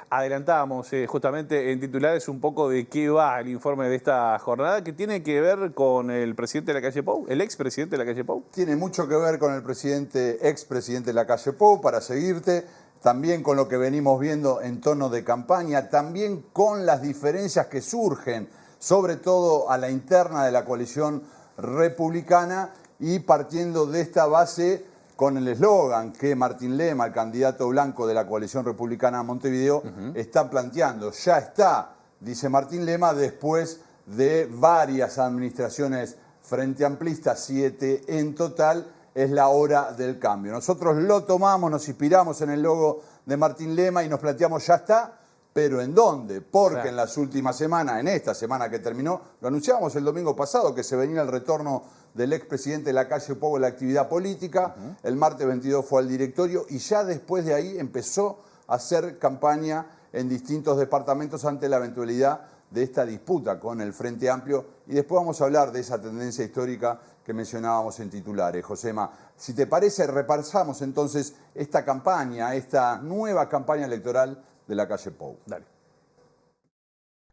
adelantábamos justamente en titulares un poco de qué va el informe de esta jornada, que tiene que ver con el presidente de la calle Pou, el expresidente de la calle Pou. Tiene mucho que ver con el expresidente de la calle Pou, para seguirte. También con lo que venimos viendo en tono de campaña, también con las diferencias que surgen, sobre todo a la interna de la coalición republicana, y partiendo de esta base con el eslogan que Martín Lema, el candidato blanco de la coalición republicana a Montevideo, está planteando. Ya está, dice Martín Lema, después de varias administraciones frente amplistas, 7 en total, es la hora del cambio. Nosotros lo tomamos, nos inspiramos en el logo de Martín Lema y nos planteamos, ya está. ¿Pero en dónde? Porque en las últimas semanas, en esta semana que terminó, lo anunciábamos el domingo pasado, que se venía el retorno del expresidente de la calle Pou a la actividad política. El martes 22 fue al directorio y ya después de ahí empezó a hacer campaña en distintos departamentos ante la eventualidad de esta disputa con el Frente Amplio. Y después vamos a hablar de esa tendencia histórica que mencionábamos en titulares. Josema, si te parece, repasamos entonces esta campaña, esta nueva campaña electoral de la calle Pou. Dale.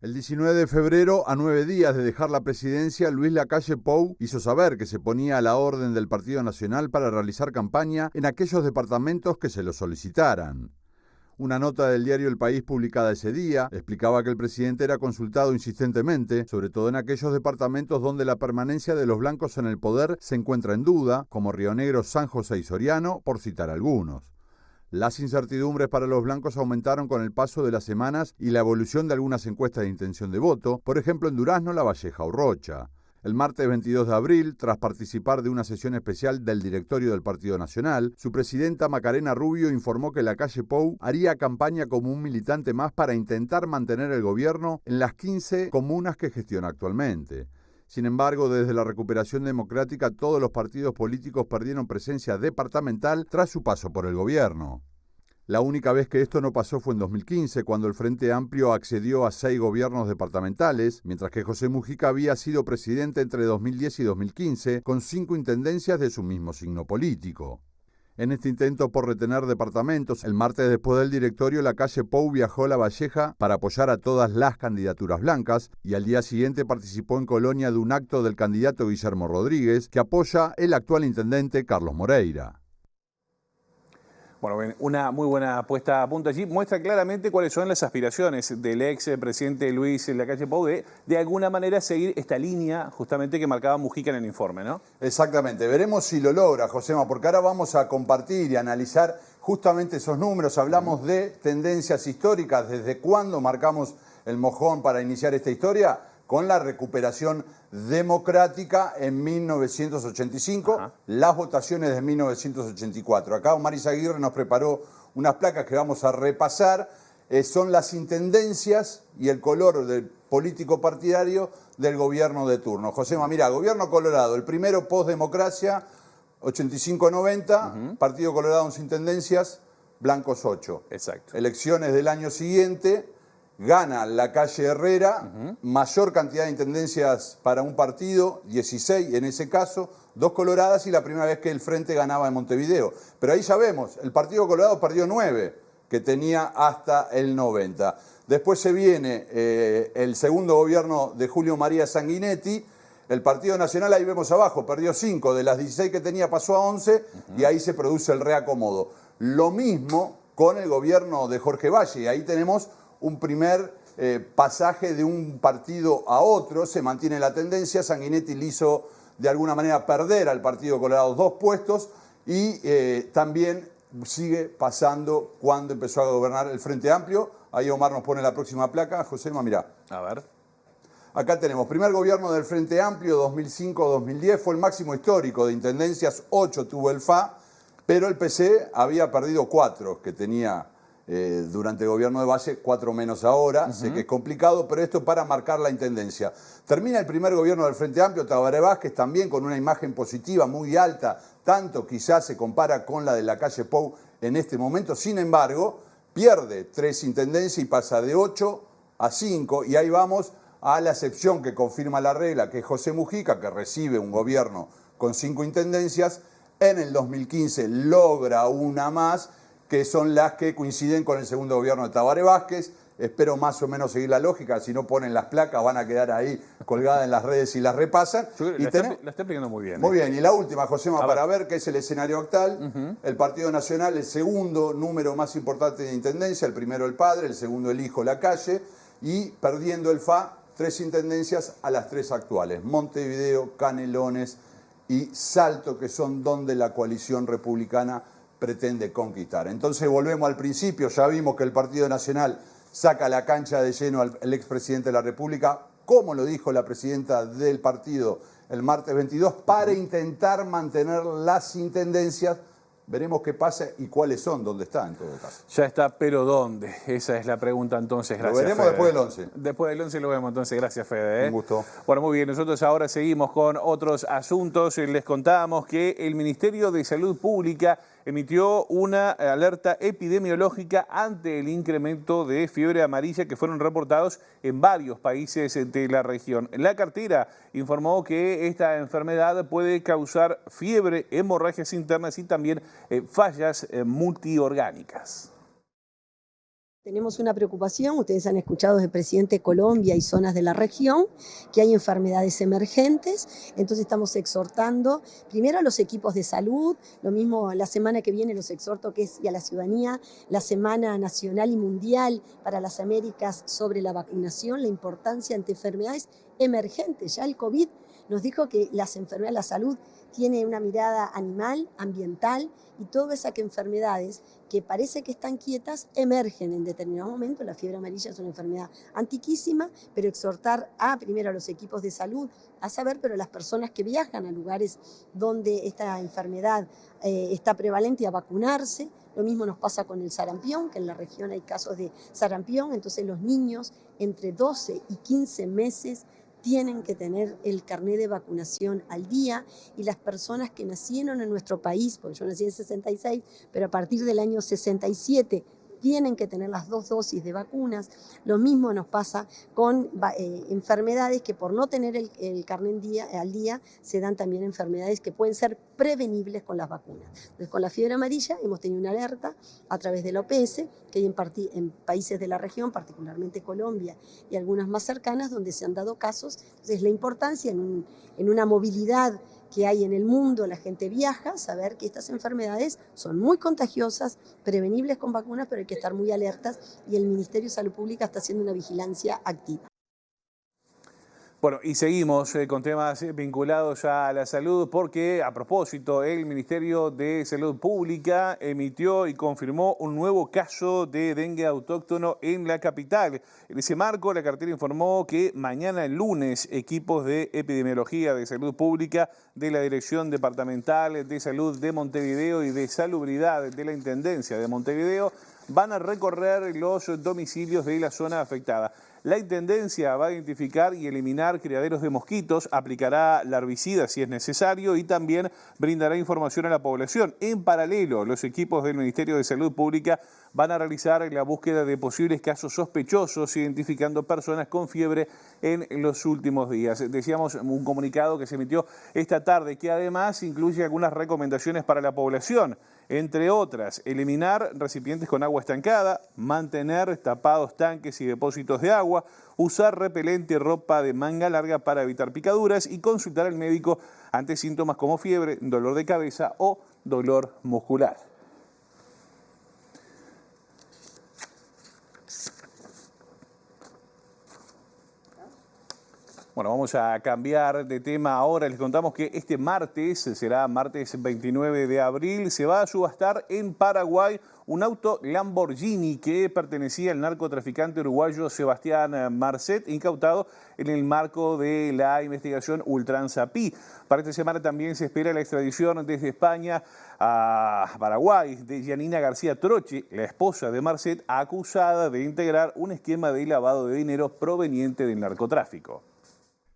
El 19 de febrero, a 9 días de dejar la presidencia, Luis Lacalle Pou hizo saber que se ponía a la orden del Partido Nacional para realizar campaña en aquellos departamentos que se lo solicitaran. Una nota del diario El País publicada ese día explicaba que el presidente era consultado insistentemente, sobre todo en aquellos departamentos donde la permanencia de los blancos en el poder se encuentra en duda, como Río Negro, San José y Soriano, por citar algunos. Las incertidumbres para los blancos aumentaron con el paso de las semanas y la evolución de algunas encuestas de intención de voto, por ejemplo en Durazno, La Valleja o Rocha. El martes 22 de abril, tras participar de una sesión especial del directorio del Partido Nacional, su presidenta Macarena Rubio informó que la calle Pou haría campaña como un militante más para intentar mantener el gobierno en las 15 comunas que gestiona actualmente. Sin embargo, desde la recuperación democrática, todos los partidos políticos perdieron presencia departamental tras su paso por el gobierno. La única vez que esto no pasó fue en 2015, cuando el Frente Amplio accedió a 6 gobiernos departamentales, mientras que José Mujica había sido presidente entre 2010 y 2015, con 5 intendencias de su mismo signo político. En este intento por retener departamentos, el martes después del directorio, la calle Pou viajó a La Valleja para apoyar a todas las candidaturas blancas y al día siguiente participó en Colonia de un acto del candidato Guillermo Rodríguez, que apoya el actual intendente Carlos Moreira. Bueno, bien, una muy buena puesta a punto allí. Muestra claramente cuáles son las aspiraciones del ex presidente Luis Lacalle Pou de alguna manera seguir esta línea justamente que marcaba Mujica en el informe, ¿no? Exactamente. Veremos si lo logra, Josema, porque ahora vamos a compartir y analizar justamente esos números. Hablamos de tendencias históricas, desde cuándo marcamos el mojón para iniciar esta historia, con la recuperación democrática en 1985, las votaciones de 1984. Acá Omar Izaguirre nos preparó unas placas que vamos a repasar. Son las intendencias y el color del político partidario del gobierno de turno. Josema, mira, gobierno Colorado, el primero post-democracia, 85-90, Partido Colorado 11 intendencias, blancos 8. Exacto. Elecciones del año siguiente, gana Lacalle Herrera, mayor cantidad de intendencias para un partido, 16 en ese caso, 2 coloradas y la primera vez que el Frente ganaba en Montevideo. Pero ahí ya vemos, el Partido Colorado perdió 9, que tenía hasta el 90. Después se viene el segundo gobierno de Julio María Sanguinetti. El Partido Nacional, ahí vemos abajo, perdió 5, de las 16 que tenía pasó a 11 y ahí se produce el reacomodo. Lo mismo con el gobierno de Jorge Valle. Y ahí tenemos un primer pasaje de un partido a otro, se mantiene la tendencia. Sanguinetti le hizo de alguna manera perder al Partido Colorado 2 puestos y también sigue pasando cuando empezó a gobernar el Frente Amplio. Ahí Omar nos pone la próxima placa. Josema, mirá. A ver. Acá tenemos, primer gobierno del Frente Amplio, 2005-2010, fue el máximo histórico de intendencias, 8 tuvo el FA, pero el PC había perdido 4 que tenía durante el gobierno de Valle, 4 menos ahora. Sé que es complicado, pero esto para marcar la intendencia. Termina el primer gobierno del Frente Amplio, Tabaré Vázquez, también con una imagen positiva muy alta, tanto quizás se compara con la de la calle Pou en este momento. Sin embargo, pierde 3 intendencias y pasa de 8 a 5, y ahí vamos a la excepción que confirma la regla, que es José Mujica, que recibe un gobierno con 5 intendencias. En el 2015 logra una más, que son las que coinciden con el segundo gobierno de Tabaré Vázquez. Espero más o menos seguir la lógica, si no ponen las placas van a quedar ahí colgadas en las redes y las repasan. La está explicando muy bien. Muy bien, y la última, Josema, para ver qué es el escenario actual. El Partido Nacional, el segundo número más importante de intendencia, el primero el padre, el segundo el hijo, la calle, y perdiendo el FA, 3 intendencias a las 3 actuales, Montevideo, Canelones y Salto, que son donde la coalición republicana pretende conquistar. Entonces volvemos al principio, ya vimos que el Partido Nacional saca a la cancha de lleno al expresidente de la República, como lo dijo la presidenta del partido el martes 22, para intentar mantener las intendencias. Veremos qué pasa y cuáles son, dónde está en todo caso. Ya está, pero ¿dónde? Esa es la pregunta entonces. Gracias, lo veremos Fede. Después del 11. Después del 11 lo vemos entonces. Gracias, Fede. Un gusto. Bueno, muy bien. Nosotros ahora seguimos con otros asuntos. Les contábamos que el Ministerio de Salud Pública emitió una alerta epidemiológica ante el incremento de fiebre amarilla que fueron reportados en varios países de la región. La cartera informó que esta enfermedad puede causar fiebre, hemorragias internas y también fallas multiorgánicas. Tenemos una preocupación, ustedes han escuchado del presidente de Colombia y zonas de la región, que hay enfermedades emergentes, entonces estamos exhortando primero a los equipos de salud, lo mismo la semana que viene los exhorto que es y a la ciudadanía, la Semana Nacional y Mundial para las Américas sobre la vacunación, la importancia ante enfermedades emergentes. Ya el COVID nos dijo que las enfermedades, la salud tiene una mirada animal, ambiental, y todas esas enfermedades que parece que están quietas emergen en determinado momento. La fiebre amarilla es una enfermedad antiquísima, pero exhortar primero a los equipos de salud a saber, pero las personas que viajan a lugares donde esta enfermedad está prevalente, a vacunarse. Lo mismo nos pasa con el sarampión, que en la región hay casos de sarampión, entonces los niños entre 12 y 15 meses tienen que tener el carnet de vacunación al día, y las personas que nacieron en nuestro país, porque yo nací en 66, pero a partir del año 67 tienen que tener las 2 dosis de vacunas. Lo mismo nos pasa con enfermedades que por no tener el carnet al día se dan también enfermedades que pueden ser prevenibles con las vacunas. Entonces, con la fiebre amarilla hemos tenido una alerta a través de la OPS, que hay en países de la región, particularmente Colombia y algunas más cercanas, donde se han dado casos. Entonces, la importancia en una movilidad que hay en el mundo, la gente viaja, saber que estas enfermedades son muy contagiosas, prevenibles con vacunas, pero hay que estar muy alertas, y el Ministerio de Salud Pública está haciendo una vigilancia activa. Bueno, y seguimos con temas vinculados a la salud, porque a propósito, el Ministerio de Salud Pública emitió y confirmó un nuevo caso de dengue autóctono en la capital. En ese marco, la cartera informó que mañana lunes equipos de epidemiología de salud pública de la Dirección Departamental de Salud de Montevideo y de Salubridad de la Intendencia de Montevideo van a recorrer los domicilios de la zona afectada. La Intendencia va a identificar y eliminar criaderos de mosquitos, aplicará larvicida si es necesario y también brindará información a la población. En paralelo, los equipos del Ministerio de Salud Pública van a realizar la búsqueda de posibles casos sospechosos, identificando personas con fiebre en los últimos días. Decíamos un comunicado que se emitió esta tarde, que además incluye algunas recomendaciones para la población. Entre otras, eliminar recipientes con agua estancada, mantener tapados tanques y depósitos de agua, usar repelente y ropa de manga larga para evitar picaduras y consultar al médico ante síntomas como fiebre, dolor de cabeza o dolor muscular. Bueno, vamos a cambiar de tema ahora. Les contamos que este martes, será martes 29 de abril, se va a subastar en Paraguay un auto Lamborghini que pertenecía al narcotraficante uruguayo Sebastián Marcet, incautado en el marco de la investigación Ultranza-Pi. Para esta semana también se espera la extradición desde España a Paraguay de Yanina García Troche, la esposa de Marcet, acusada de integrar un esquema de lavado de dinero proveniente del narcotráfico.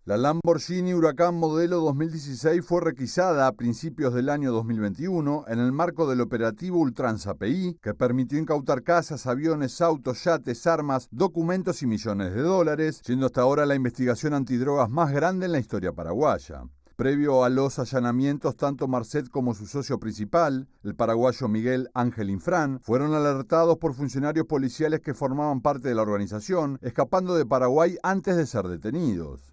La Lamborghini Huracán modelo 2016 fue requisada a principios del año 2021 en el marco del operativo Ultranza PI, que permitió incautar casas, aviones, autos, yates, armas, documentos y millones de dólares, siendo hasta ahora la investigación antidrogas más grande en la historia paraguaya. Previo a los allanamientos, tanto Marcet como su socio principal, el paraguayo Miguel Ángel Infran, fueron alertados por funcionarios policiales que formaban parte de la organización, escapando de Paraguay antes de ser detenidos.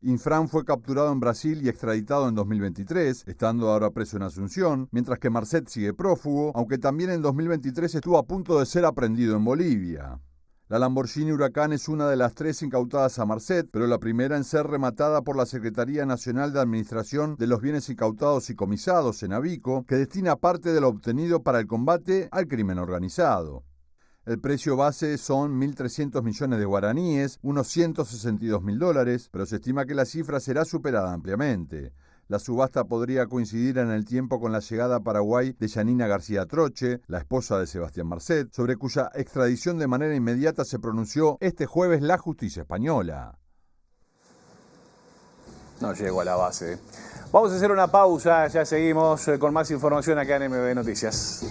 Infran fue capturado en Brasil y extraditado en 2023, estando ahora preso en Asunción, mientras que Marcet sigue prófugo, aunque también en 2023 estuvo a punto de ser aprehendido en Bolivia. La Lamborghini Huracán es una de las 3 incautadas a Marcet, pero la primera en ser rematada por la Secretaría Nacional de Administración de los Bienes Incautados y Comisados, Senavico, que destina parte de lo obtenido para el combate al crimen organizado. El precio base son 1.300 millones de guaraníes, unos $162.000, pero se estima que la cifra será superada ampliamente. La subasta podría coincidir en el tiempo con la llegada a Paraguay de Yanina García Troche, la esposa de Sebastián Marcet, sobre cuya extradición de manera inmediata se pronunció este jueves la justicia española. No llego a la base. Vamos a hacer una pausa, ya seguimos con más información acá en MB Noticias.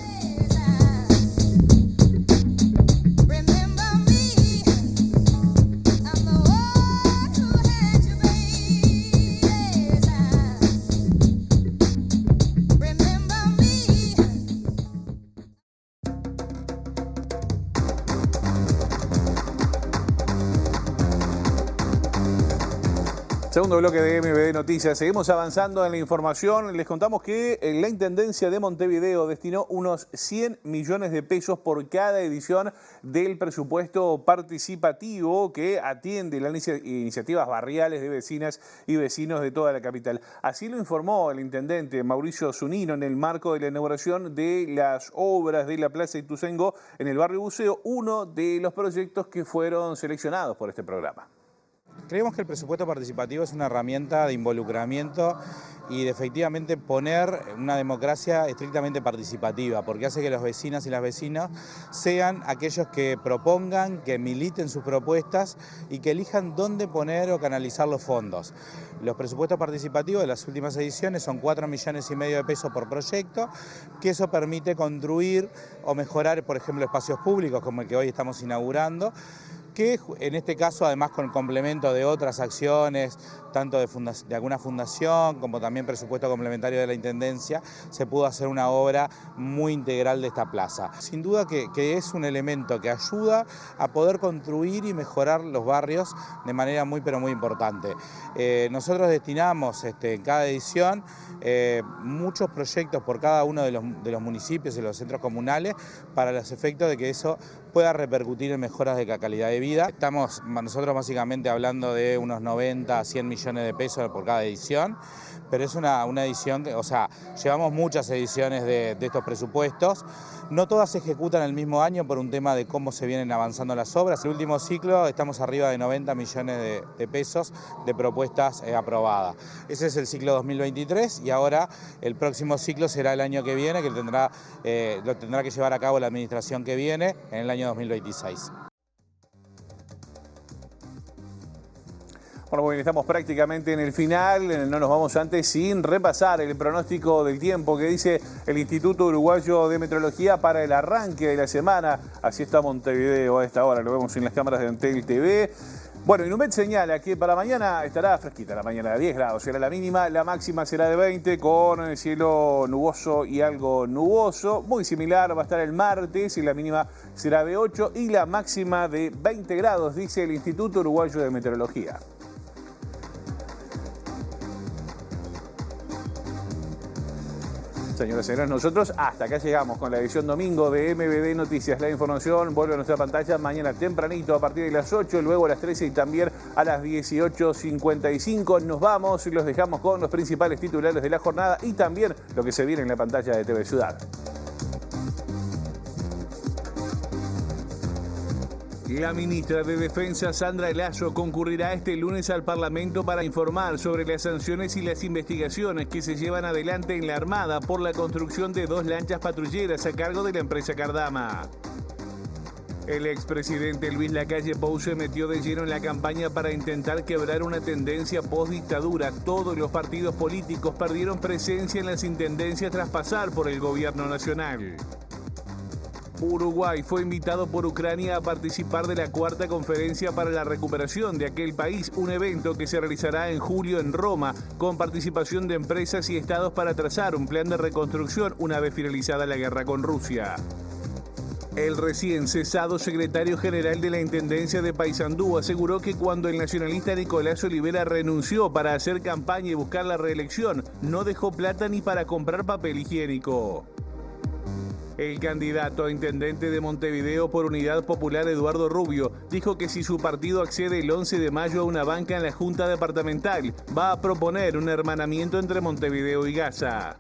Segundo bloque de MB Noticias. Seguimos avanzando en la información. Les contamos que la Intendencia de Montevideo destinó unos 100 millones de pesos por cada edición del presupuesto participativo que atiende las iniciativas barriales de vecinas y vecinos de toda la capital. Así lo informó el intendente Mauricio Zunino en el marco de la inauguración de las obras de la Plaza Ituzaingó en el barrio Buceo, uno de los proyectos que fueron seleccionados por este programa. Creemos que el presupuesto participativo es una herramienta de involucramiento y de efectivamente poner una democracia estrictamente participativa, porque hace que los vecinas y las vecinas sean aquellos que propongan, que militen sus propuestas y que elijan dónde poner o canalizar los fondos. Los presupuestos participativos de las últimas ediciones son 4,5 millones de pesos por proyecto, que eso permite construir o mejorar, por ejemplo, espacios públicos como el que hoy estamos inaugurando, que en este caso, además con el complemento de otras acciones, tanto de alguna fundación como también presupuesto complementario de la Intendencia, se pudo hacer una obra muy integral de esta plaza. Sin duda que es un elemento que ayuda a poder construir y mejorar los barrios de manera muy pero muy importante. Nosotros destinamos en cada edición muchos proyectos por cada uno de los municipios y los centros comunales para los efectos de que eso pueda repercutir en mejoras de la calidad de vida. Estamos nosotros básicamente hablando de unos 90 a 100 millones de pesos por cada edición, pero es una edición, o sea, llevamos muchas ediciones de estos presupuestos. No todas se ejecutan el mismo año por un tema de cómo se vienen avanzando las obras. El último ciclo estamos arriba de 90 millones de pesos de propuestas aprobadas. Ese es el ciclo 2023 y ahora el próximo ciclo será el año que viene, que lo tendrá que llevar a cabo la administración que viene en el año 2026. Bueno, muy bien, estamos prácticamente en el final, no nos vamos antes sin repasar el pronóstico del tiempo que dice el Instituto Uruguayo de Meteorología para el arranque de la semana. Así está Montevideo a esta hora, lo vemos en las cámaras de Antel TV. Bueno, Inumet señala que para mañana estará fresquita, la mañana de 10 grados será la mínima, la máxima será de 20 con el cielo nuboso y algo nuboso. Muy similar va a estar el martes y la mínima será de 8 y la máxima de 20 grados, dice el Instituto Uruguayo de Meteorología. Señoras y señores, nosotros hasta acá llegamos con la edición domingo de MBD Noticias. La información vuelve a nuestra pantalla mañana tempranito a partir de las 8, luego a las 13 y también A las 18:55 nos vamos y los dejamos con los principales titulares de la jornada y también lo que se viene en la pantalla de TV Ciudad. La ministra de Defensa, Sandra Lasso, concurrirá este lunes al Parlamento para informar sobre las sanciones y las investigaciones que se llevan adelante en la Armada por la construcción de 2 lanchas patrulleras a cargo de la empresa Cardama. El expresidente Luis Lacalle Pou se metió de lleno en la campaña para intentar quebrar una tendencia post-dictadura. Todos los partidos políticos perdieron presencia en las intendencias tras pasar por el gobierno nacional. Uruguay fue invitado por Ucrania a participar de la 4ª conferencia para la recuperación de aquel país, un evento que se realizará en julio en Roma, con participación de empresas y estados para trazar un plan de reconstrucción una vez finalizada la guerra con Rusia. El recién cesado secretario general de la Intendencia de Paysandú aseguró que cuando el nacionalista Nicolás Olivera renunció para hacer campaña y buscar la reelección, no dejó plata ni para comprar papel higiénico. El candidato a intendente de Montevideo por Unidad Popular, Eduardo Rubio, dijo que si su partido accede el 11 de mayo a una banca en la Junta Departamental, va a proponer un hermanamiento entre Montevideo y Gaza.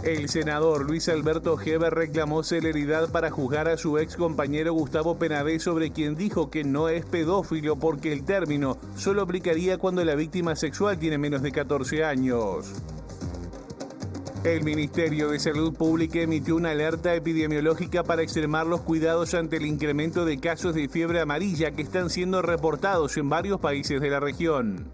El senador Luis Alberto Heber reclamó celeridad para juzgar a su ex compañero Gustavo Penadez, sobre quien dijo que no es pedófilo porque el término solo aplicaría cuando la víctima sexual tiene menos de 14 años. El Ministerio de Salud Pública emitió una alerta epidemiológica para extremar los cuidados ante el incremento de casos de fiebre amarilla que están siendo reportados en varios países de la región.